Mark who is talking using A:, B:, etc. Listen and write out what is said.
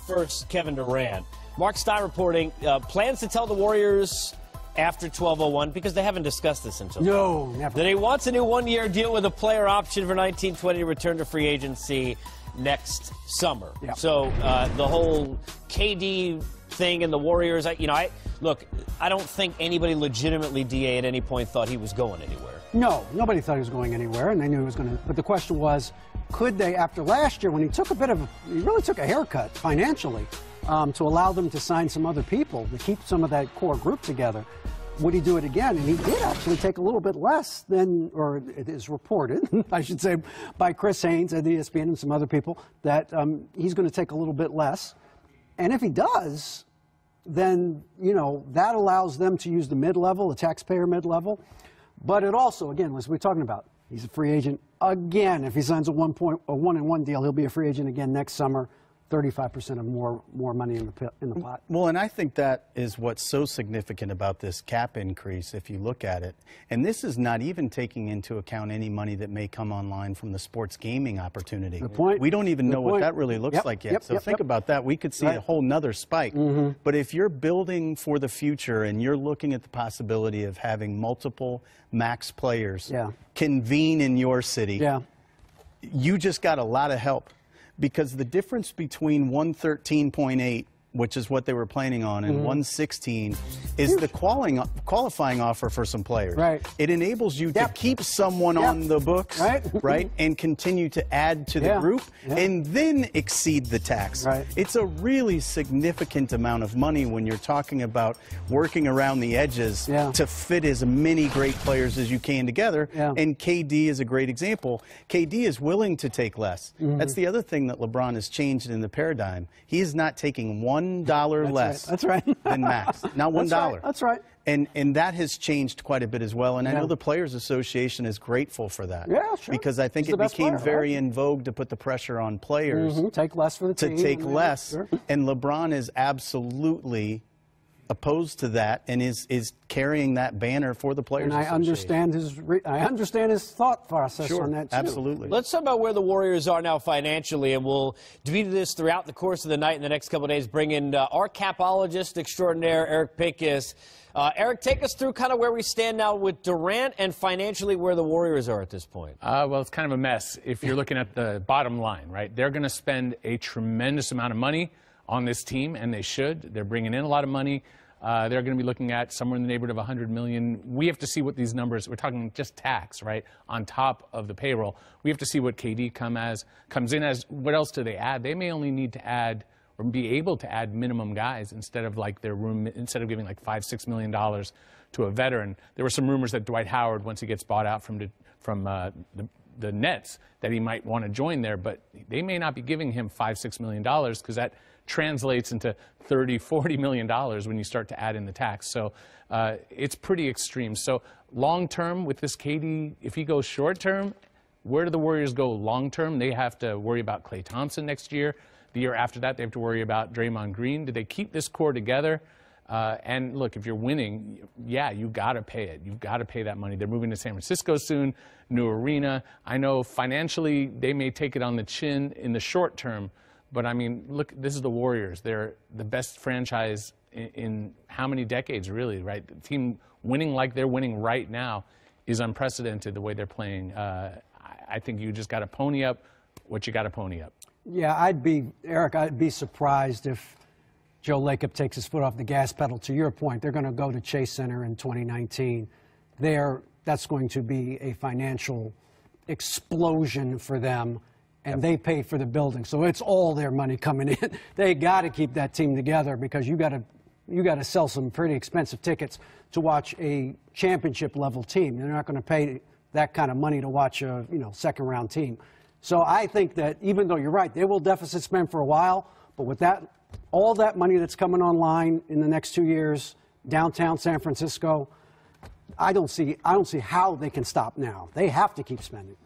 A: First, Kevin Durant. Mark Stein reporting plans to tell the Warriors after 12:01 because they haven't discussed this until
B: no, never.
A: That he wants a new one-year deal with a player option for 1920 to return to free agency next summer. Yep. So the whole KD thing and the Warriors, look, I don't think anybody legitimately, DA, at any point thought he was going anywhere.
B: No, nobody thought he was going anywhere, and they knew he was going to. But the question was, could they, after last year, when he took he really took a haircut financially to allow them to sign some other people, to keep some of that core group together, would he do it again? And he did actually take a little bit less than, or it is reported, I should say, by Chris Haynes at ESPN and some other people, that he's going to take a little bit less. And if he does, then, that allows them to use the mid-level, the taxpayer mid-level. But it also, again, as we're talking about, he's a free agent again. If he signs a one-and-one deal, he'll be a free agent again next summer. 35% of more money in the pot.
C: Well, and I think that is what's so significant about this cap increase, if you look at it. And this is not even taking into account any money that may come online from the sports gaming opportunity.
B: Good point.
C: We don't even know what that really looks like yet. So think about that. We could see a whole nother spike. But if you're building for the future and you're looking at the possibility of having multiple max players convene in your city, you just got a lot of help. Because the difference between 113.8, which is what they were planning on, and 116 is the qualifying offer for some players.
B: Right.
C: It enables you to keep someone on the books, right, and continue to add to the group, and then exceed the tax.
B: Right.
C: It's a really significant amount of money when you're talking about working around the edges to fit as many great players as you can together, and KD is a great example. KD is willing to take less. That's the other thing that LeBron has changed in the paradigm. He is not taking $1 less than max. Not $1.
B: That's right.
C: And that has changed quite a bit as well. And I know the Players Association is grateful for that.
B: Yeah, sure.
C: Because I think it became very in vogue to put the pressure on players
B: take less for the team.
C: To take less. And LeBron is absolutely opposed to that and is carrying that banner for the Players Association.
B: I understand his thought process on that too.
C: Absolutely.
A: Let's talk about where the Warriors are now financially, and we'll debate this throughout the course of the night in the next couple of days. Bring in our capologist extraordinaire, Eric Pincus. Eric, take us through kind of where we stand now with Durant and financially where the Warriors are at this point.
D: Well, it's kind of a mess if you're looking at the bottom line, right? They're going to spend a tremendous amount of money on this team, and they should. They're bringing in a lot of money. They're going to be looking at somewhere in the neighborhood of $100 million. We have to see what these numbers, we're talking just tax, right, on top of the payroll. We have to see what KD comes in as. What else do they add? They may only need to add or be able to add minimum guys instead of like instead of giving like $5-6 million to a veteran. There were some rumors that Dwight Howard, once he gets bought out from the Nets, that he might want to join there, but they may not be giving him $5-6 million because that translates into $30-40 million when you start to add in the tax. So it's pretty extreme. So long term with this KD, if he goes short term, where do the Warriors go long term? They have to worry about Klay Thompson next year. The year after that, they have to worry about Draymond Green. Do they keep this core together? And look, if you're winning, you got to pay it. You've got to pay that money. They're moving to San Francisco soon, new arena. I know financially they may take it on the chin in the short term, but I mean, look, this is the Warriors. They're the best franchise in how many decades, really, right? The team winning like they're winning right now is unprecedented the way they're playing. I think you just got to pony up what you got to pony up.
B: Yeah, Eric, I'd be surprised if Joe Lacob takes his foot off the gas pedal. To your point, they're going to go to Chase Center in 2019. That's going to be a financial explosion for them, and they pay for the building. So it's all their money coming in. They got to keep that team together because you got to sell some pretty expensive tickets to watch a championship level team. They're not going to pay that kind of money to watch a second round team. So I think that even though you're right, they will deficit spend for a while, but with all that money that's coming online in the next 2 years, downtown San Francisco, I don't see how they can stop now. They have to keep spending.